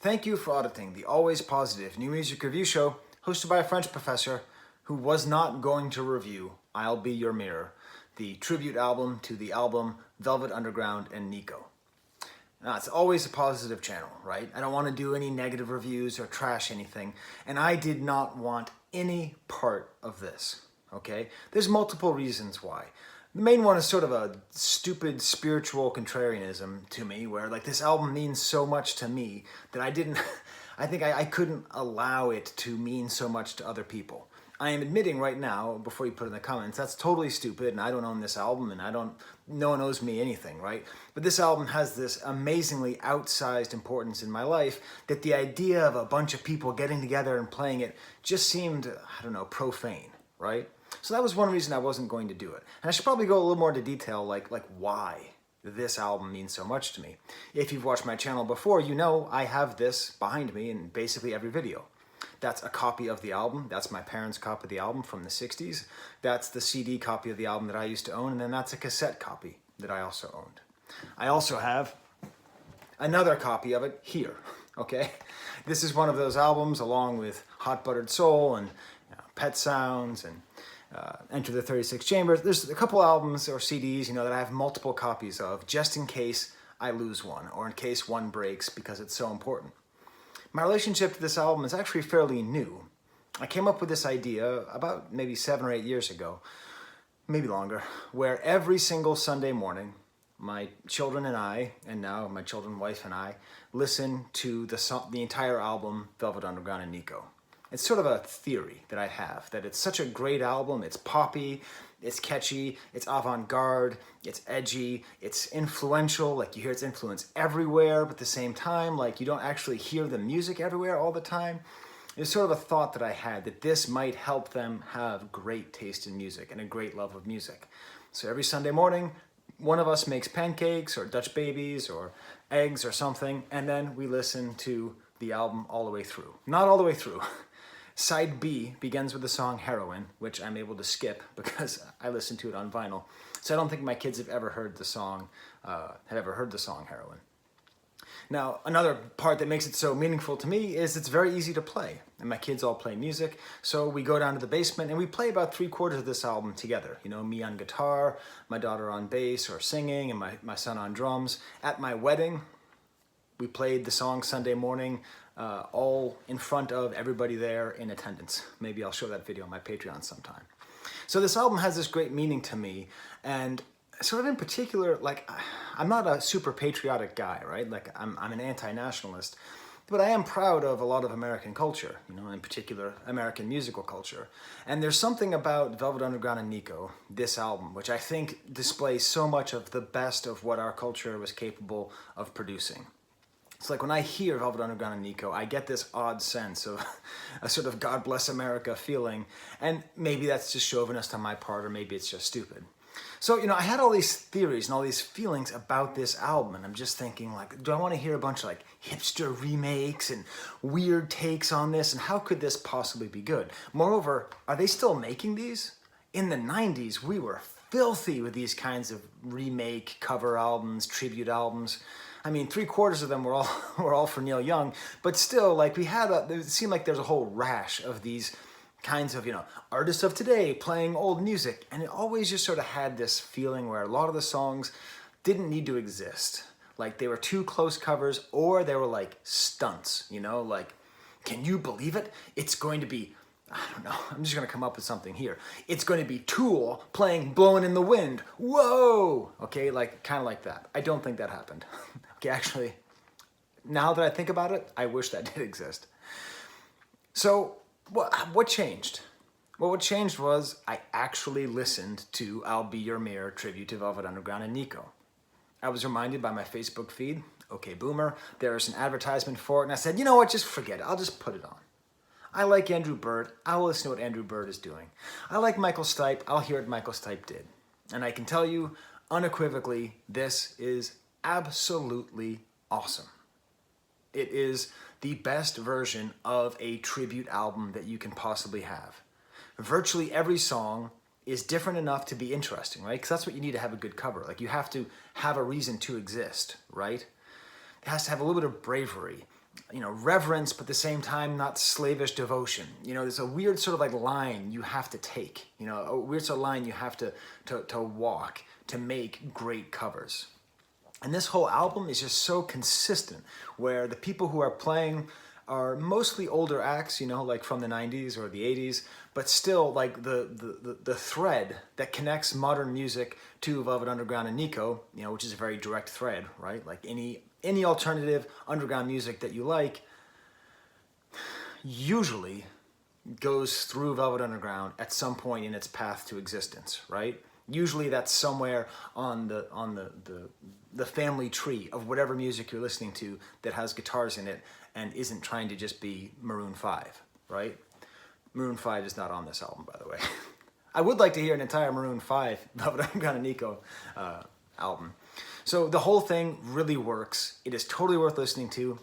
Thank you for auditing the always positive new music review show hosted by a French professor who was not going to review I'll Be Your Mirror, the tribute album to the album Velvet Underground and Nico. Now, it's always a positive channel, right? I don't want to do any negative reviews or trash anything, and I did not want any part of this, okay? There's multiple reasons why. The main one is sort of a stupid spiritual contrarianism to me, where like this album means so much to me that I couldn't allow it to mean so much to other people. I am admitting right now, before you put in the comments, that's totally stupid and I don't own this album and no one owes me anything, right? But this album has this amazingly outsized importance in my life that the idea of a bunch of people getting together and playing it just seemed, I don't know, profane, right? So that was one reason I wasn't going to do it. And I should probably go a little more into detail, like why this album means so much to me. If you've watched my channel before, you know I have this behind me in basically every video. That's a copy of the album. That's my parents' copy of the album from the 60s. That's the CD copy of the album that I used to own, and then that's a cassette copy that I also owned. I also have another copy of it here, okay? This is one of those albums along with Hot Buttered Soul and Pet Sounds and Enter the 36 Chambers. There's a couple albums or CDs, that I have multiple copies of just in case I lose one or in case one breaks because it's so important. My relationship to this album is actually fairly new. I came up with this idea about maybe 7 or 8 years ago, maybe longer, where every single Sunday morning, my children and I, and now my children's wife and I, listen to the entire album, Velvet Underground and Nico. It's sort of a theory that I have, that it's such a great album, it's poppy, it's catchy, it's avant-garde, it's edgy, it's influential, like you hear its influence everywhere, but at the same time, like you don't actually hear the music everywhere all the time. It's sort of a thought that I had, that this might help them have great taste in music and a great love of music. So every Sunday morning, one of us makes pancakes or Dutch babies or eggs or something, and then we listen to the album all the way through. Not all the way through. Side B begins with the song Heroin, which I'm able to skip because I listened to it on vinyl. So I don't think my kids have ever heard the song Heroin. Now, another part that makes it so meaningful to me is it's very easy to play. And my kids all play music, so we go down to the basement and we play about 3/4 of this album together. Me on guitar, my daughter on bass or singing, and my son on drums. At my wedding, we played the song Sunday morning, all in front of everybody there in attendance. Maybe I'll show that video on my Patreon sometime. So this album has this great meaning to me, and sort of in particular, like, I'm not a super patriotic guy, right? Like, I'm an anti-nationalist, but I am proud of a lot of American culture, in particular American musical culture. And there's something about Velvet Underground and Nico, this album, which I think displays so much of the best of what our culture was capable of producing. It's like when I hear Velvet Underground and Nico, I get this odd sense of a sort of God bless America feeling, and maybe that's just chauvinist on my part, or maybe it's just stupid. So, I had all these theories and all these feelings about this album, and I'm just thinking, like, do I want to hear a bunch of, like, hipster remakes and weird takes on this, and how could this possibly be good? Moreover, are they still making these? In the 90s, we were filthy with these kinds of remake cover albums, tribute albums. I mean, 3/4 of them were all for Neil Young, but still, like, it seemed like there's a whole rash of these kinds of, artists of today playing old music, and it always just sort of had this feeling where a lot of the songs didn't need to exist. Like, they were too close covers, or they were like stunts, like, can you believe it? It's going to be, I don't know, I'm just gonna come up with something here. It's going to be Tool playing Blowin' in the Wind. Whoa! Okay, like, kind of like that. I don't think that happened. Okay, actually, now that I think about it, I wish that did exist. So, what changed? Well, what changed was I actually listened to I'll Be Your Mirror tribute to Velvet Underground and Nico. I was reminded by my Facebook feed, okay boomer, there's an advertisement for it, and I said, you know what, just forget it, I'll just put it on. I like Andrew Bird, I'll listen to what Andrew Bird is doing. I like Michael Stipe, I'll hear what Michael Stipe did. And I can tell you, unequivocally, this is absolutely awesome. It is the best version of a tribute album that you can possibly have. Virtually every song is different enough to be interesting, right? Because that's what you need to have a good cover. Like, you have to have a reason to exist, right? It has to have a little bit of bravery. reverence, but at the same time, not slavish devotion. There's a weird sort of like line you have to take, a weird sort of line you have to walk to make great covers. And this whole album is just so consistent, where the people who are playing are mostly older acts, like from the 90s or the 80s, but still like the thread that connects modern music to Velvet Underground and Nico, which is a very direct thread, right? Like any alternative underground music that you like usually goes through Velvet Underground at some point in its path to existence, right? Usually that's somewhere on the family tree of whatever music you're listening to that has guitars in it and isn't trying to just be Maroon 5, right? Maroon 5 is not on this album, by the way. I would like to hear an entire Maroon 5 Velvet Underground and Nico album. So the whole thing really works. It is totally worth listening to.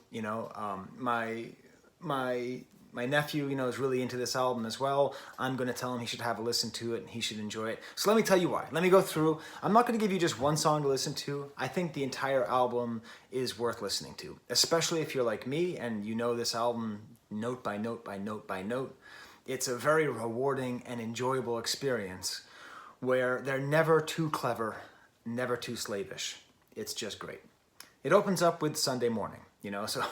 My nephew, is really into this album as well. I'm going to tell him he should have a listen to it and he should enjoy it. So let me tell you why. Let me go through. I'm not going to give you just one song to listen to. I think the entire album is worth listening to, especially if you're like me and you know this album note by note by note by note. It's a very rewarding and enjoyable experience where they're never too clever, never too slavish. It's just great. It opens up with Sunday Morning, so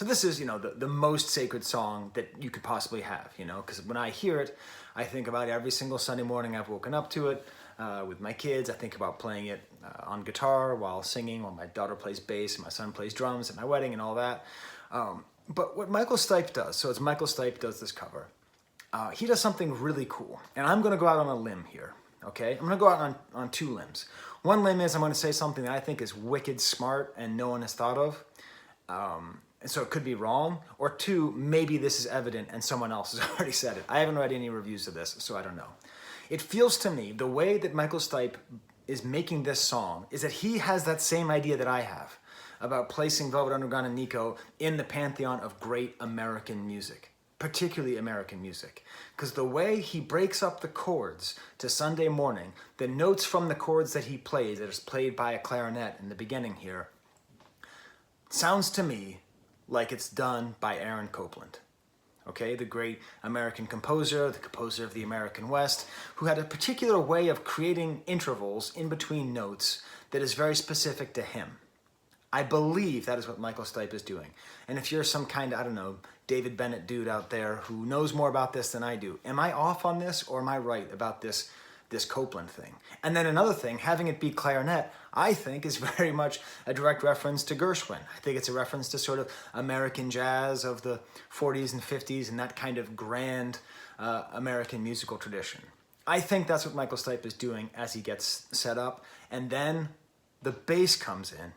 this is, the most sacred song that you could possibly have, because when I hear it, I think about every single Sunday morning I've woken up to it with my kids. I think about playing it on guitar while singing, while my daughter plays bass and my son plays drums at my wedding and all that. But what Michael Stipe does, so it's Michael Stipe does this cover. He does something really cool, and I'm going to go out on a limb here, okay? I'm going to go out on two limbs. One limb is I'm going to say something that I think is wicked smart and no one has thought of, and so it could be wrong. Or two, maybe this is evident and someone else has already said it. I haven't read any reviews of this, so I don't know. It feels to me, the way that Michael Stipe is making this song is that he has that same idea that I have about placing Velvet Underground and Nico in the pantheon of great American music. Particularly American music, because the way he breaks up the chords to Sunday Morning, the notes from the chords that he plays, that is played by a clarinet in the beginning here, sounds to me like it's done by Aaron Copland, okay? The great American composer, the composer of the American West, who had a particular way of creating intervals in between notes that is very specific to him. I believe that is what Michael Stipe is doing. And if you're some kind of, I don't know, David Bennett dude out there who knows more about this than I do, am I off on this or am I right about this Copland thing? And then another thing, having it be clarinet, I think is very much a direct reference to Gershwin. I think it's a reference to sort of American jazz of the 40s and 50s and that kind of grand American musical tradition. I think that's what Michael Stipe is doing as he gets set up. And then the bass comes in.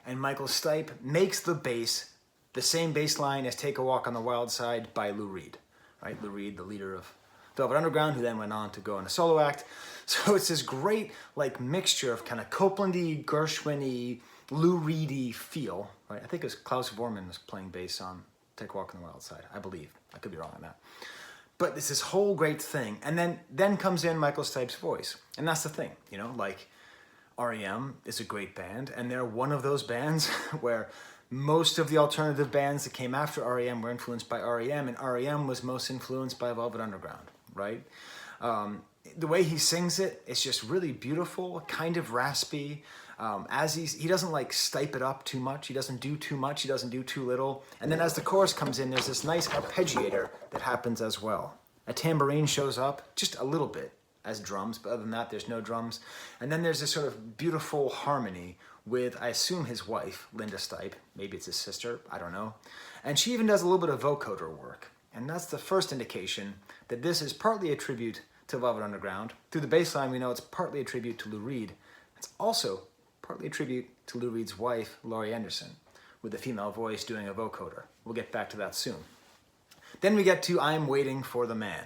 And Michael Stipe makes the bass the same bass line as Take a Walk on the Wild Side by Lou Reed, right? Lou Reed, the leader of Velvet Underground, who then went on to go in a solo act. So it's this great like mixture of kind of Copland-y, Gershwin-y, Lou Reed-y feel, right? I think it was Klaus Vormann was playing bass on Take a Walk on the Wild Side, I believe. I could be wrong on that. But it's this whole great thing. And then comes in Michael Stipe's voice. And that's the thing, like REM is a great band, and they're one of those bands where most of the alternative bands that came after REM were influenced by REM, and REM was most influenced by Velvet Underground, right? The way he sings it, it's just really beautiful, kind of raspy. He doesn't like Stipe it up too much. He doesn't do too much. He doesn't do too little. And then as the chorus comes in, there's this nice arpeggiator that happens as well. A tambourine shows up just a little bit as drums, but other than that, there's no drums. And then there's this sort of beautiful harmony with, I assume, his wife, Linda Stipe. Maybe it's his sister, I don't know. And she even does a little bit of vocoder work. And that's the first indication that this is partly a tribute to Velvet Underground. Through the bass line, we know it's partly a tribute to Lou Reed. It's also partly a tribute to Lou Reed's wife, Laurie Anderson, with a female voice doing a vocoder. We'll get back to that soon. Then we get to I'm Waiting for the Man.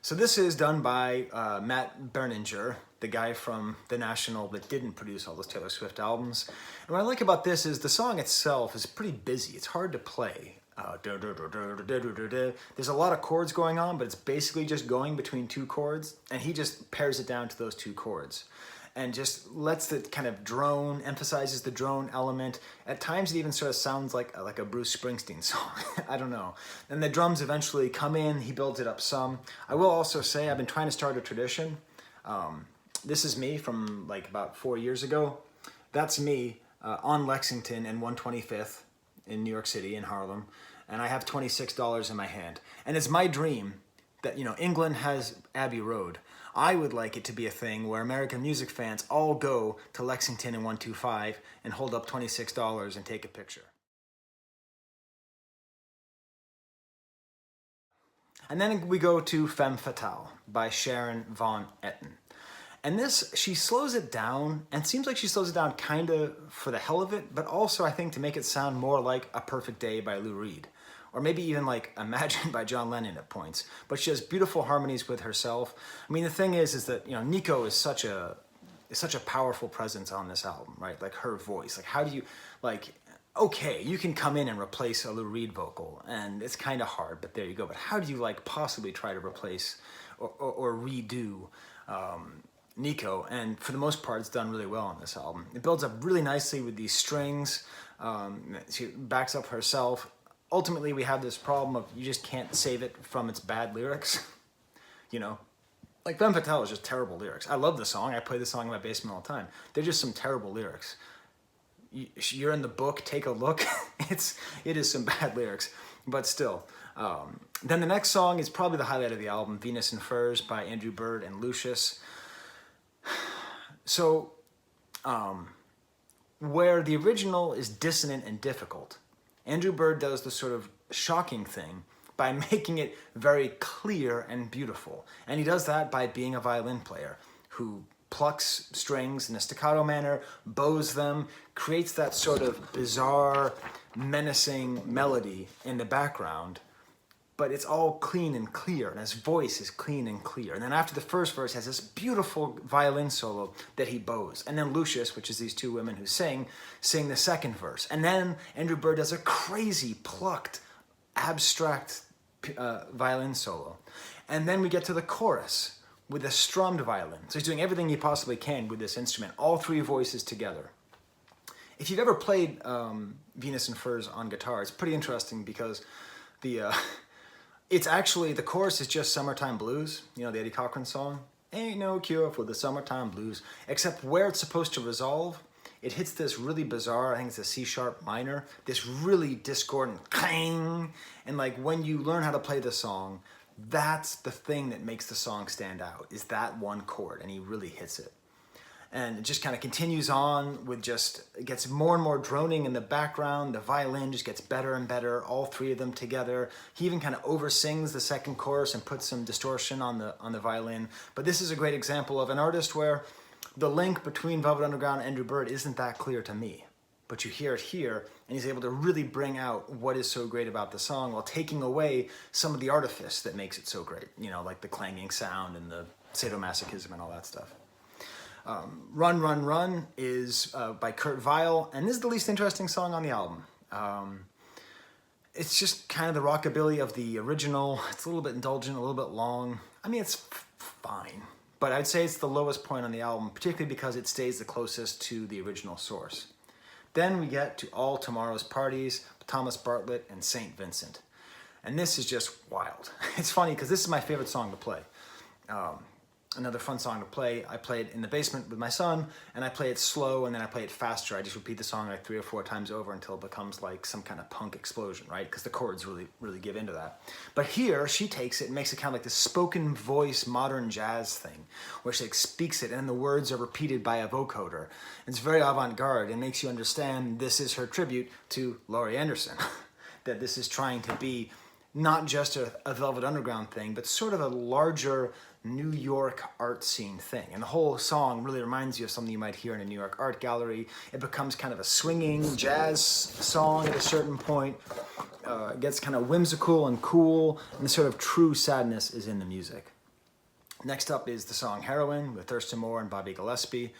So this is done by Matt Berninger, the guy from The National that didn't produce all those Taylor Swift albums. And what I like about this is the song itself is pretty busy. It's hard to play. There's a lot of chords going on, but it's basically just going between two chords, and he just pares it down to those two chords. and just lets the kind of drone, emphasizes the drone element. At times it even sort of sounds like a Bruce Springsteen song. I don't know. And the drums eventually come in, he builds it up some. I will also say I've been trying to start a tradition. This is me from like about 4 years ago. That's me on Lexington and 125th in New York City, in Harlem. And I have $26 in my hand. And it's my dream that, you know, England has Abbey Road. I would like it to be a thing where American music fans all go to Lexington and 125 and hold up $26 and take a picture. And then we go to Femme Fatale by Sharon Von Etten. And this, she slows it down, and seems like she slows it down kind of for the hell of it, but also I think to make it sound more like A Perfect Day by Lou Reed. Or maybe even like Imagine by John Lennon at points. But she has beautiful harmonies with herself. I mean, the thing is that, you know, Nico is such a powerful presence on this album, right? Like her voice. Like, how do you, like, okay, you can come in and replace a Lou Reed vocal, and it's kind of hard, but there you go. But how do you like possibly try to replace or redo Nico? And for the most part, it's done really well on this album. It builds up really nicely with these strings. She backs up herself. Ultimately, we have this problem of you just can't save it from its bad lyrics. You know, like Femme Fatale is just terrible lyrics. I love the song. I play the song in my basement all the time. They're just some terrible lyrics. You're in the book, take a look. It is some bad lyrics, but still. Then the next song is probably the highlight of the album, Venus and Furs by Andrew Bird and Lucius. So, where the original is dissonant and difficult, Andrew Bird does the sort of shocking thing by making it very clear and beautiful. And he does that by being a violin player who plucks strings in a staccato manner, bows them, creates that sort of bizarre, menacing melody in the background, but it's all clean and clear, and his voice is clean and clear. And then after the first verse has this beautiful violin solo that he bows. And then Lucius, which is these two women who sing the second verse. And then Andrew Bird does a crazy, plucked, abstract violin solo. And then we get to the chorus with a strummed violin. So he's doing everything he possibly can with this instrument, all three voices together. If you've ever played Venus and Furs on guitar, it's pretty interesting because it's actually, the chorus is just Summertime Blues, you know, the Eddie Cochran song. Ain't no cure for the summertime blues. Except where it's supposed to resolve, it hits this really bizarre, I think it's a C-sharp minor, this really discordant clang. And like when you learn how to play the song, that's the thing that makes the song stand out, is that one chord, and he really hits it. And it just kind of continues on with just, it gets more and more droning in the background. The violin just gets better and better, all three of them together. He even kind of oversins the second chorus and puts some distortion on the violin. But this is a great example of an artist where the link between Velvet Underground and Andrew Bird isn't that clear to me. But you hear it here, and he's able to really bring out what is so great about the song while taking away some of the artifice that makes it so great. You know, like the clanging sound and the sadomasochism and all that stuff. Run, Run, Run is by Kurt Weill, and this is the least interesting song on the album. It's just kind of the rockabilly of the original. It's a little bit indulgent, a little bit long. I mean, it's fine, but I'd say it's the lowest point on the album, particularly because it stays the closest to the original source. Then we get to All Tomorrow's Parties, Thomas Bartlett and St. Vincent. And this is just wild. It's funny because this is my favorite song to play. Another fun song to play. I play it in the basement with my son, and I play it slow, and then I play it faster. I just repeat the song like 3 or 4 times over until it becomes like some kind of punk explosion, right? Because the chords really give into that. But here, she takes it and makes it kind of like this spoken voice modern jazz thing, where she like speaks it, and then the words are repeated by a vocoder. It's very avant-garde and makes you understand this is her tribute to Laurie Anderson. That this is trying to be not just a Velvet Underground thing, but sort of a larger New York art scene thing. And the whole song really reminds you of something you might hear in a New York art gallery. It becomes kind of a swinging jazz song at a certain point. It gets kind of whimsical and cool, and the sort of true sadness is in the music. Next up is the song Heroin with Thurston Moore and Bobby Gillespie.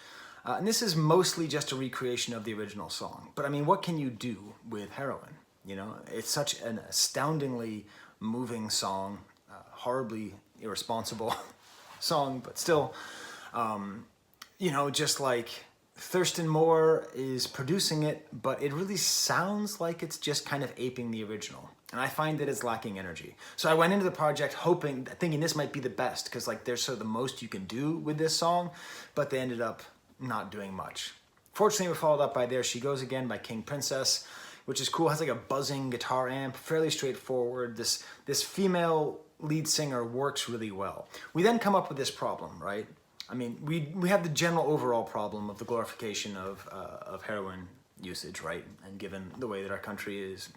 And this is mostly just a recreation of the original song. But I mean, what can you do with Heroin? You know, it's such an astoundingly moving song, horribly irresponsible song, but still, you know, just like Thurston Moore is producing it, but it really sounds like it's just kind of aping the original. And I find that it's lacking energy. So I went into the project thinking this might be the best, because like there's sort of the most you can do with this song, but they ended up not doing much. Fortunately, we're followed up by There She Goes Again by King Princess, which is cool. It has like a buzzing guitar amp, fairly straightforward. This female lead singer works really well. We then come up with this problem, right? I mean, we have the general overall problem of the glorification of heroin usage, right? And given the way that our country has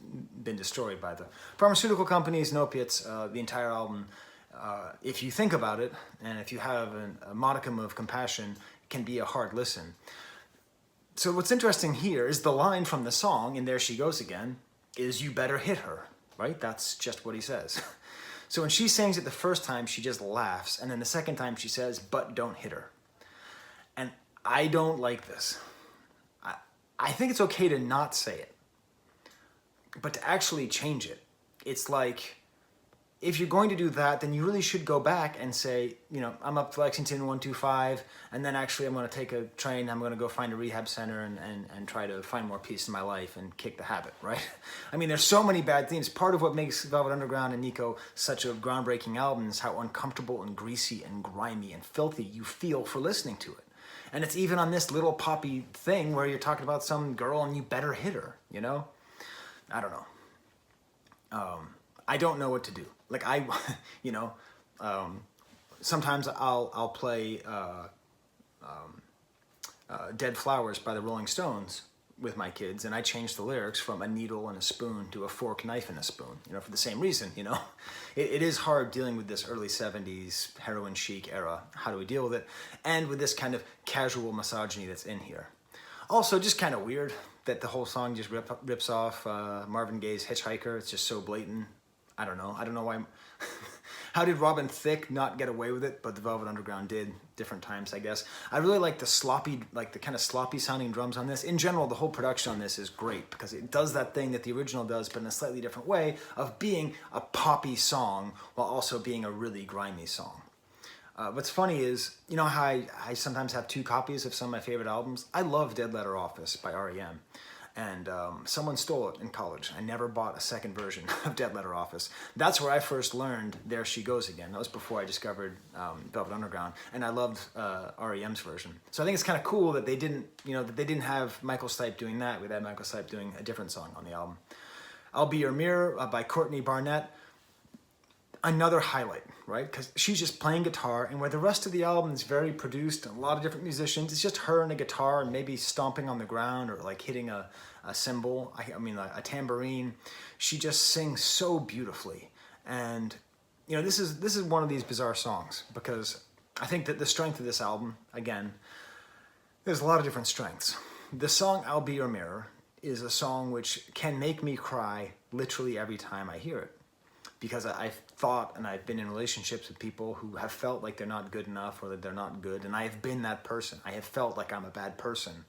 been destroyed by the pharmaceutical companies and opiates, the entire album, if you think about it, and if you have a modicum of compassion, can be a hard listen. So what's interesting here is the line from the song, and There She Goes Again, is "You better hit her," right? That's just what he says. So when she sings it the first time, she just laughs, and then the second time she says, "But don't hit her." And I don't like this. I think it's okay to not say it, but to actually change it. It's like, if you're going to do that, then you really should go back and say, you know, I'm up Lexington 125, and then actually I'm going to take a train, I'm going to go find a rehab center and try to find more peace in my life and kick the habit, right? I mean, there's so many bad themes. Part of what makes Velvet Underground and Nico such a groundbreaking album is how uncomfortable and greasy and grimy and filthy you feel for listening to it. And it's even on this little poppy thing where you're talking about some girl and you better hit her, you know? I don't know. I don't know what to do. Like you know, sometimes I'll play Dead Flowers by the Rolling Stones with my kids, and I change the lyrics from a needle and a spoon to a fork, knife, and a spoon, you know, for the same reason, you know. It is hard dealing with this early 70s heroin chic era. How do we deal with it? And with this kind of casual misogyny that's in here. Also, just kind of weird that the whole song just rips off Marvin Gaye's Hitchhiker. It's just so blatant. I don't know why. How did Robin Thicke not get away with it, but the Velvet Underground did? Different times, I guess. I really like the kind of sloppy sounding drums on this. In general, the whole production on this is great because it does that thing that the original does, but in a slightly different way of being a poppy song while also being a really grimy song. What's funny is, you know how I sometimes have two copies of some of my favorite albums? I love Dead Letter Office by R.E.M. And someone stole it in college. I never bought a second version of Dead Letter Office. That's where I first learned There She Goes Again. That was before I discovered Velvet Underground, and I loved R.E.M.'s version. So I think it's kind of cool that they didn't have Michael Stipe doing that. We had Michael Stipe doing a different song on the album. I'll Be Your Mirror by Courtney Barnett. Another highlight, right? Because she's just playing guitar, and where the rest of the album is very produced, and a lot of different musicians, it's just her and a guitar and maybe stomping on the ground or like hitting a cymbal, a tambourine. She just sings so beautifully. And, you know, this is one of these bizarre songs because I think that the strength of this album, again, there's a lot of different strengths. The song I'll Be Your Mirror is a song which can make me cry literally every time I hear it. Because I've thought and I've been in relationships with people who have felt like they're not good enough or that they're not good. And I have been that person. I have felt like I'm a bad person.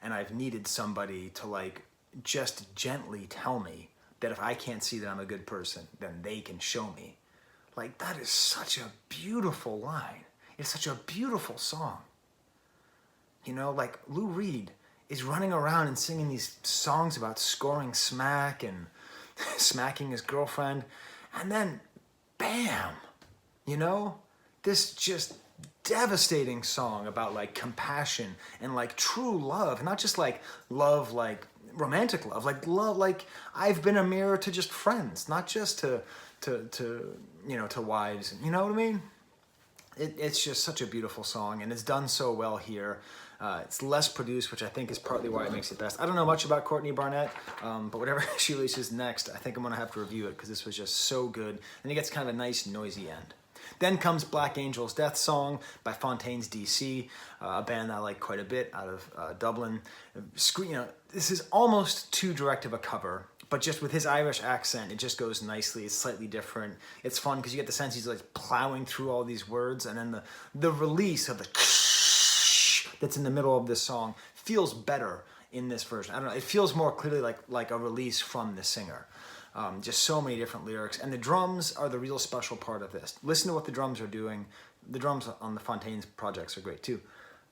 And I've needed somebody to like just gently tell me that if I can't see that I'm a good person, then they can show me. Like, that is such a beautiful line. It's such a beautiful song. You know, like Lou Reed is running around and singing these songs about scoring smack and smacking his girlfriend. And then, bam, you know, this just devastating song about like compassion and like true love, not just like love, like romantic love, like love, like I've been a mirror to just friends, not just to wives. You know what I mean? It's just such a beautiful song, and it's done so well here. It's less produced, which I think is partly why it makes it best. I don't know much about Courtney Barnett, but whatever she releases next, I think I'm going to have to review it because this was just so good. And it gets kind of a nice, noisy end. Then comes Black Angel's Death Song by Fontaines DC, a band I like quite a bit out of Dublin. You know, this is almost too direct of a cover, but just with his Irish accent, it just goes nicely. It's slightly different. It's fun because you get the sense he's like plowing through all these words, and then the release of the that's in the middle of this song feels better in this version. I don't know. It feels more clearly like a release from the singer. Just so many different lyrics, and the drums are the real special part of this. Listen to what the drums are doing. The drums on the Fontaines projects are great too.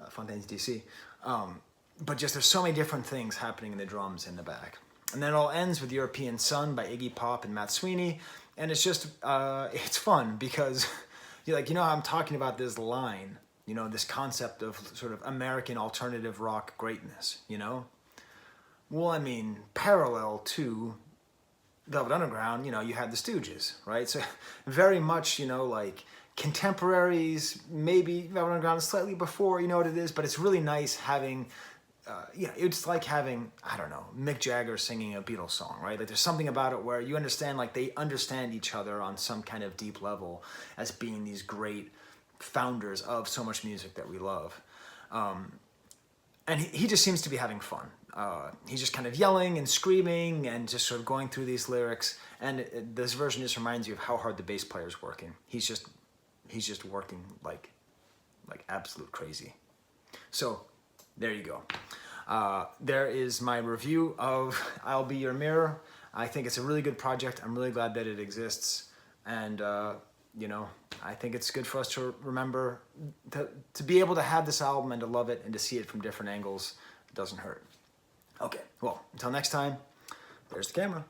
Fontaine's DC. But just there's so many different things happening in the drums in the back. And then it all ends with European Sun by Iggy Pop and Matt Sweeney. And it's just, it's fun because you're like, I'm talking about this line, this concept of sort of American alternative rock greatness, Well, I mean, parallel to Velvet Underground, you had the Stooges, right? So very much, like contemporaries, maybe Velvet Underground is slightly before, you know what it is, but it's really nice having, it's like having, I don't know, Mick Jagger singing a Beatles song, right? Like there's something about it where you understand, like they understand each other on some kind of deep level as being these great founders of so much music that we love. And he just seems to be having fun. He's just kind of yelling and screaming and just sort of going through these lyrics. And this version just reminds you of how hard the bass player's working. He's just working like absolute crazy. So there you go. There is my review of I'll Be Your Mirror. I think it's a really good project. I'm really glad that it exists. And, I think it's good for us to remember to be able to have this album and to love it and to see it from different angles. It doesn't hurt. Okay, well, until next time, there's the camera.